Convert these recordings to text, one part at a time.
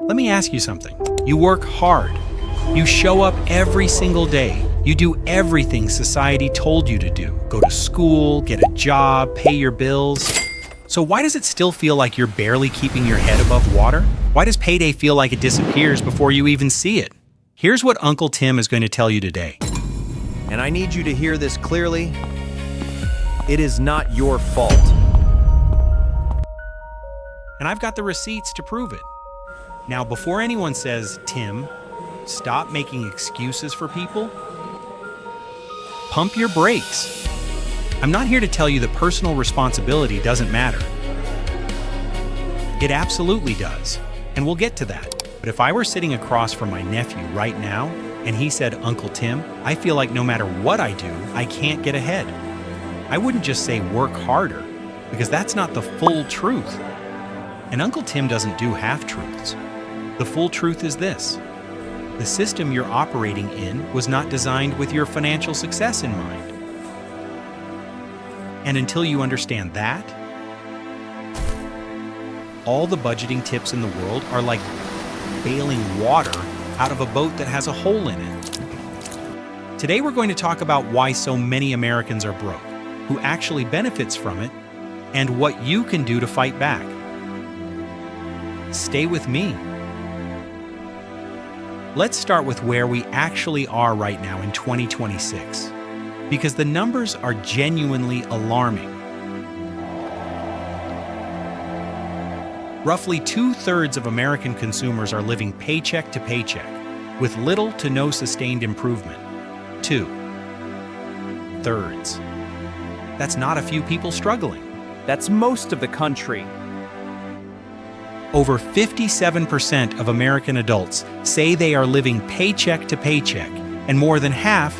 Let me ask you something. You work hard. You show up every single day. You do everything society told you to do. Go to school, get a job, pay your bills. So why does it still feel like you're barely keeping your head above water? Why does payday feel like it disappears before you even see it? Here's what Uncle Tim is going to tell you today. And I need you to hear this clearly. It is not your fault. And I've got the receipts to prove it. Now, before anyone says, Tim, stop making excuses for people, pump your brakes. I'm not here to tell you that personal responsibility doesn't matter. It absolutely does, and we'll get to that. But if I were sitting across from my nephew right now, and he said, Uncle Tim, I feel like no matter what I do, I can't get ahead. I wouldn't just say work harder, because that's not the full truth. And Uncle Tim doesn't do half-truths. The full truth is this. The system you're operating in was not designed with your financial success in mind. And until you understand that, all the budgeting tips in the world are like bailing water out of a boat that has a hole in it. Today we're going to talk about why so many Americans are broke, who actually benefits from it, and what you can do to fight back. Stay with me. Let's start with where we actually are right now in 2026, because the numbers are genuinely alarming. Roughly 2/3 of American consumers are living paycheck to paycheck, with little to no sustained improvement. 2/3. That's not a few people struggling. That's most of the country. Over 57% of American adults say they are living paycheck to paycheck, and more than half,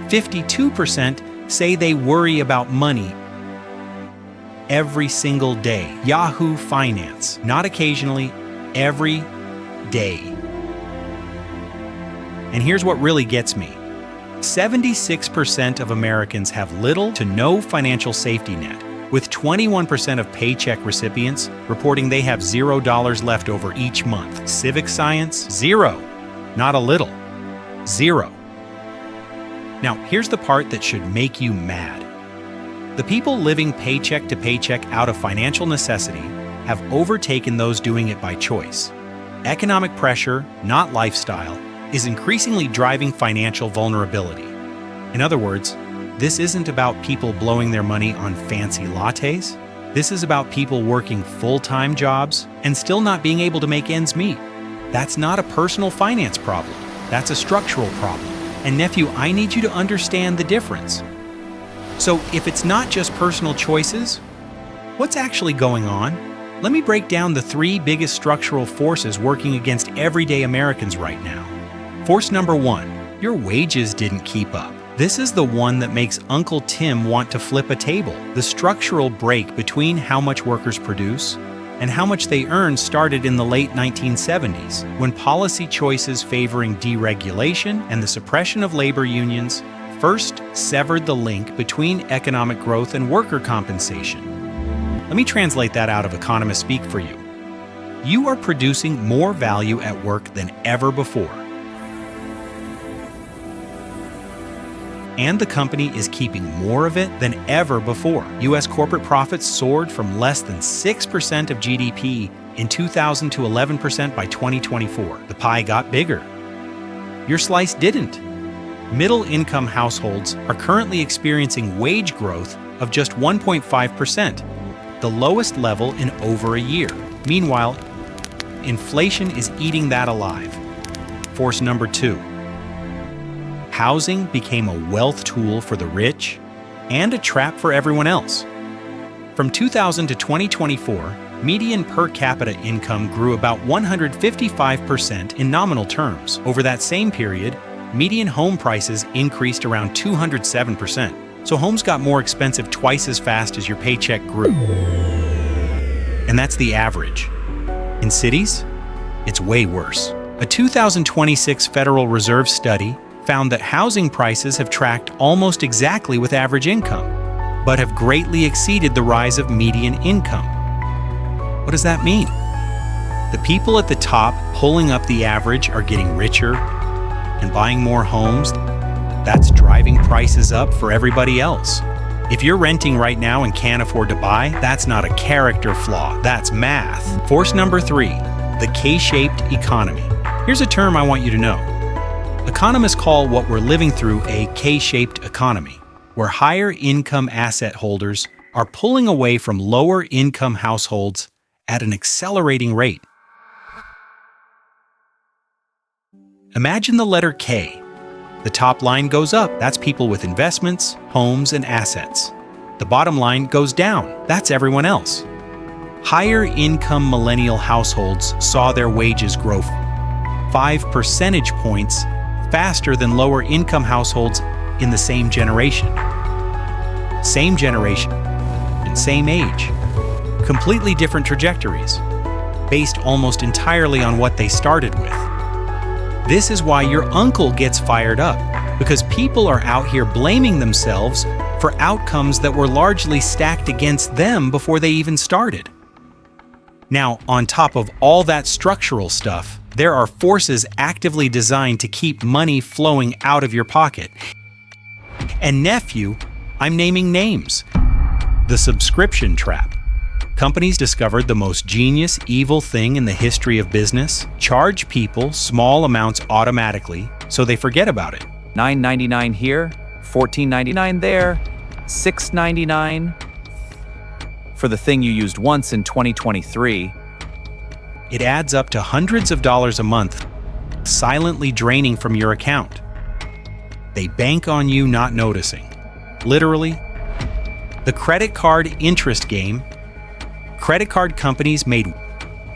52%, say they worry about money every single day. Yahoo Finance. Not occasionally, every day. And here's what really gets me. 76% of Americans have little to no financial safety net, with 21% of paycheck recipients reporting they have $0 left over each month. Civic science, zero. Not a little. Zero. Now, here's the part that should make you mad. The people living paycheck to paycheck out of financial necessity have overtaken those doing it by choice. Economic pressure, not lifestyle, is increasingly driving financial vulnerability. In other words, this isn't about people blowing their money on fancy lattes. This is about people working full-time jobs and still not being able to make ends meet. That's not a personal finance problem. That's a structural problem. And nephew, I need you to understand the difference. So if it's not just personal choices, what's actually going on? Let me break down the 3 biggest structural forces working against everyday Americans right now. Force number 1, your wages didn't keep up. This is the one that makes Uncle Tim want to flip a table. The structural break between how much workers produce and how much they earn started in the late 1970s, when policy choices favoring deregulation and the suppression of labor unions first severed the link between economic growth and worker compensation. Let me translate that out of economist speak for you. You are producing more value at work than ever before. And the company is keeping more of it than ever before. U.S. corporate profits soared from less than 6% of GDP in 2000 to 11% by 2024. The pie got bigger. Your slice didn't. Middle-income households are currently experiencing wage growth of just 1.5%, the lowest level in over a year. Meanwhile, inflation is eating that alive. Force number 2. Housing became a wealth tool for the rich and a trap for everyone else. From 2000 to 2024, median per capita income grew about 155% in nominal terms. Over that same period, median home prices increased around 207%. So homes got more expensive twice as fast as your paycheck grew. And that's the average. In cities, it's way worse. A 2026 Federal Reserve study found that housing prices have tracked almost exactly with average income, but have greatly exceeded the rise of median income. What does that mean? The people at the top pulling up the average are getting richer and buying more homes. That's driving prices up for everybody else. If you're renting right now and can't afford to buy, that's not a character flaw, that's math. Force number 3, the K-shaped economy. Here's a term I want you to know. Economists call what we're living through a K-shaped economy, where higher income asset holders are pulling away from lower income households at an accelerating rate. Imagine the letter K. The top line goes up, that's people with investments, homes, and assets. The bottom line goes down, that's everyone else. Higher income millennial households saw their wages grow 5 percentage points faster than lower income households in the same generation. Same generation and same age. Completely different trajectories, based almost entirely on what they started with. This is why your uncle gets fired up, because people are out here blaming themselves for outcomes that were largely stacked against them before they even started. Now, on top of all that structural stuff, there are forces actively designed to keep money flowing out of your pocket. And nephew, I'm naming names. The subscription trap. Companies discovered the most genius, evil thing in the history of business: charge people small amounts automatically so they forget about it. $9.99 here, $14.99 there, $6.99 for the thing you used once in 2023. It adds up to hundreds of dollars a month, silently draining from your account. They bank on you not noticing. Literally. The credit card interest game. Credit card companies made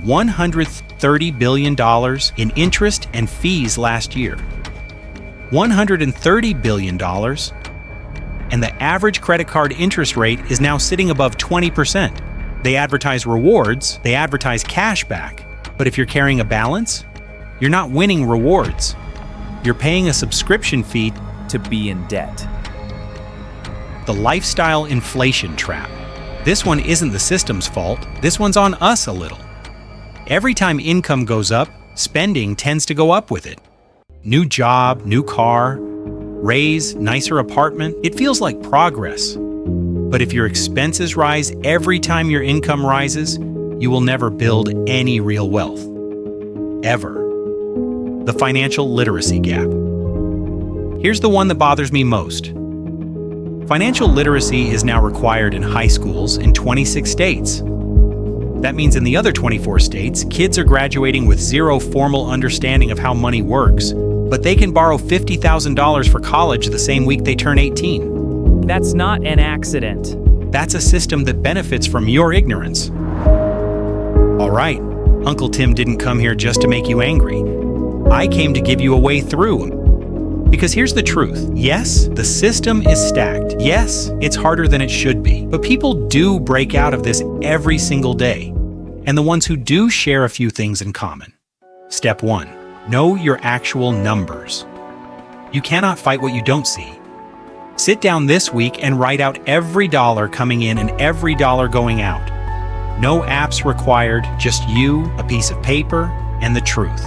$130 billion in interest and fees last year. $130 billion. And the average credit card interest rate is now sitting above 20%. They advertise rewards, they advertise cash back. But if you're carrying a balance, you're not winning rewards. You're paying a subscription fee to be in debt. The lifestyle inflation trap. This one isn't the system's fault, this one's on us a little. Every time income goes up, spending tends to go up with it. New job, new car, raise, nicer apartment, it feels like progress. But if your expenses rise every time your income rises, you will never build any real wealth. Ever. The financial literacy gap. Here's the one that bothers me most. Financial literacy is now required in high schools in 26 states. That means in the other 24 states, kids are graduating with zero formal understanding of how money works, but they can borrow $50,000 for college the same week they turn 18. That's not an accident. That's a system that benefits from your ignorance. All right, Uncle Tim didn't come here just to make you angry. I came to give you a way through. Because here's the truth. Yes, the system is stacked. Yes, it's harder than it should be. But people do break out of this every single day. And the ones who do share a few things in common. Step 1. Know your actual numbers. You cannot fight what you don't see. Sit down this week and write out every dollar coming in and every dollar going out. No apps required, just you, a piece of paper, and the truth.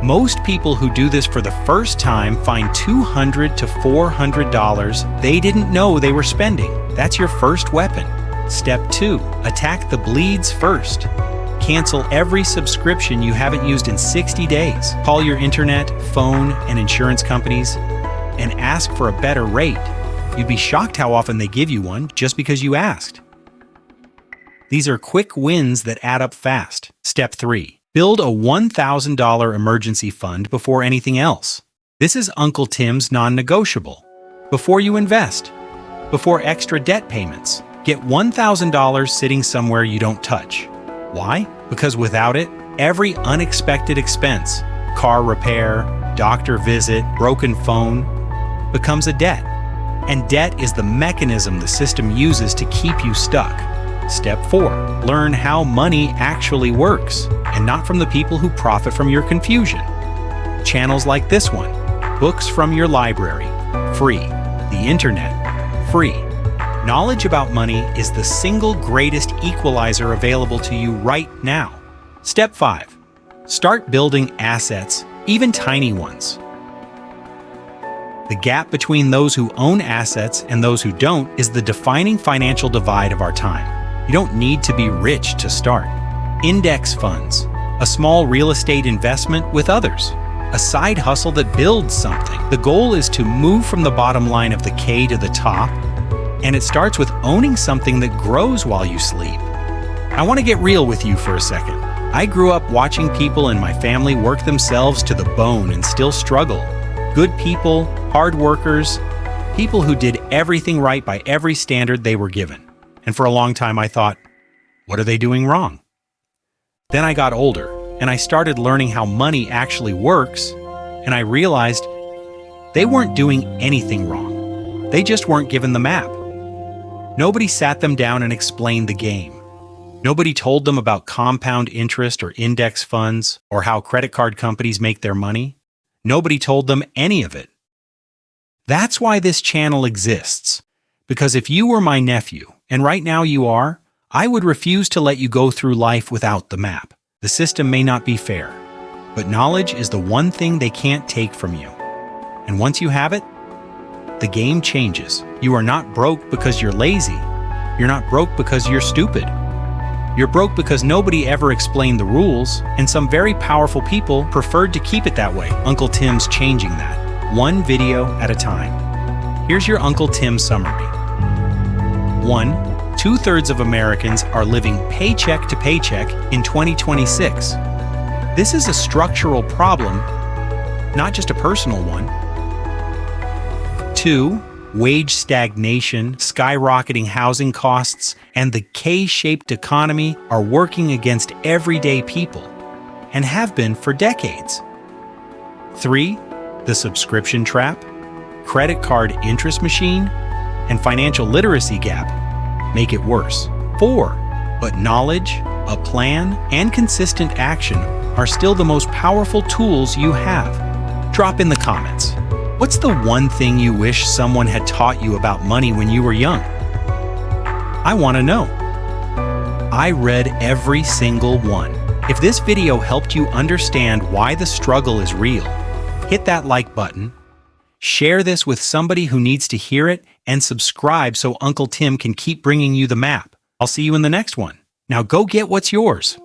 Most people who do this for the first time find $200 to $400 they didn't know they were spending. That's your first weapon. Step 2. Attack the bleeds first. Cancel every subscription you haven't used in 60 days. Call your internet, phone, and insurance companies and ask for a better rate. You'd be shocked how often they give you one just because you asked. These are quick wins that add up fast. Step 3. Build a $1,000 emergency fund before anything else. This is Uncle Tim's non-negotiable. Before you invest, before extra debt payments, get $1,000 sitting somewhere you don't touch. Why? Because without it, every unexpected expense, car repair, doctor visit, broken phone, becomes a debt. And debt is the mechanism the system uses to keep you stuck. Step 4. Learn how money actually works, and not from the people who profit from your confusion. Channels like this one, books from your library, free. The internet, free. Knowledge about money is the single greatest equalizer available to you right now. Step 5. Start building assets, even tiny ones. The gap between those who own assets and those who don't is the defining financial divide of our time. You don't need to be rich to start. Index funds, a small real estate investment with others, a side hustle that builds something. The goal is to move from the bottom line of the K to the top, and it starts with owning something that grows while you sleep. I want to get real with you for a second. I grew up watching people in my family work themselves to the bone and still struggle. Good people, hard workers, people who did everything right by every standard they were given. And for a long time I thought, what are they doing wrong? Then I got older and I started learning how money actually works, and I realized they weren't doing anything wrong. They just weren't given the map. Nobody sat them down and explained the game. Nobody told them about compound interest or index funds or how credit card companies make their money. Nobody told them any of it. That's why this channel exists. Because if you were my nephew, and right now you are, I would refuse to let you go through life without the map. The system may not be fair, but knowledge is the one thing they can't take from you. And once you have it, the game changes. You are not broke because you're lazy. You're not broke because you're stupid. You're broke because nobody ever explained the rules, and some very powerful people preferred to keep it that way. Uncle Tim's changing that, one video at a time. Here's your Uncle Tim summary. 1. 2/3 of Americans are living paycheck to paycheck in 2026. This is a structural problem, not just a personal one. 2. Wage stagnation, skyrocketing housing costs, and the K-shaped economy are working against everyday people, and have been for decades. 3. The subscription trap, credit card interest machine, and financial literacy gap make it worse. 4. But knowledge, a plan, and consistent action are still the most powerful tools you have. Drop in the comments. What's the one thing you wish someone had taught you about money when you were young? I want to know. I read every single one. If this video helped you understand why the struggle is real, hit that like button, share this with somebody who needs to hear it, and subscribe so Uncle Tim can keep bringing you the map. I'll see you in the next one. Now go get what's yours.